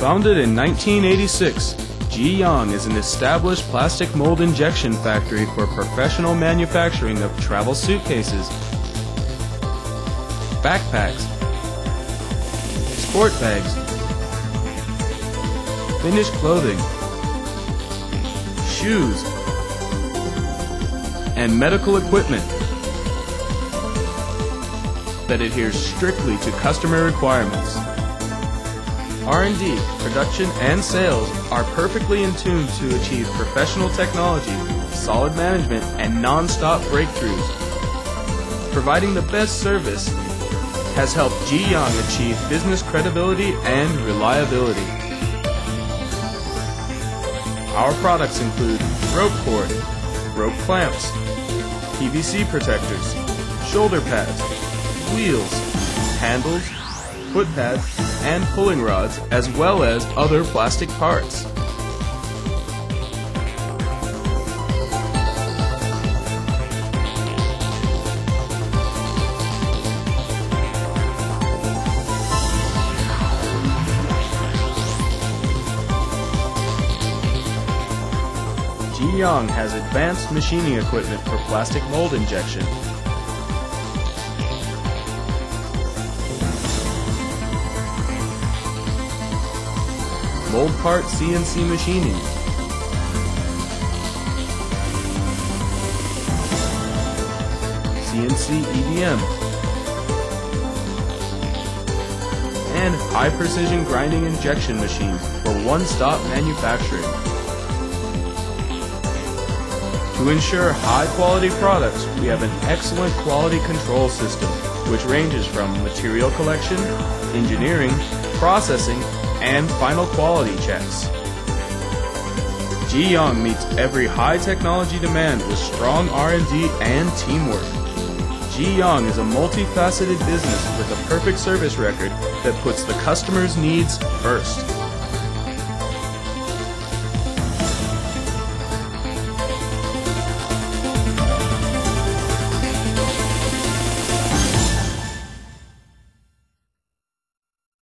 Founded in 1986, Ji Yang is an established plastic mold injection factory for professional manufacturing of travel suitcases, backpacks, sport bags, finished clothing, shoes, and medical equipment that adheres strictly to customer requirements. R&D, production, and sales are perfectly in tune to achieve professional technology, solid management, and non-stop breakthroughs. Providing the best service has helped Ji Yang achieve business credibility and reliability. Our products include rope cord, rope clamps, PVC protectors, shoulder pads, wheels, handles, foot pads, and pulling rods, as well as other plastic parts. Ji Yang has advanced machining equipment for plastic mold injection. Mold part CNC machining, CNC EDM, and high precision grinding injection machine for one-stop manufacturing. To ensure high-quality products, we have an excellent quality control system, which ranges from material collection, engineering, processing, and final quality checks. Ji Yang meets every high technology demand with strong R&D and teamwork. Ji Yang is a multifaceted business with a perfect service record that puts the customer's needs first.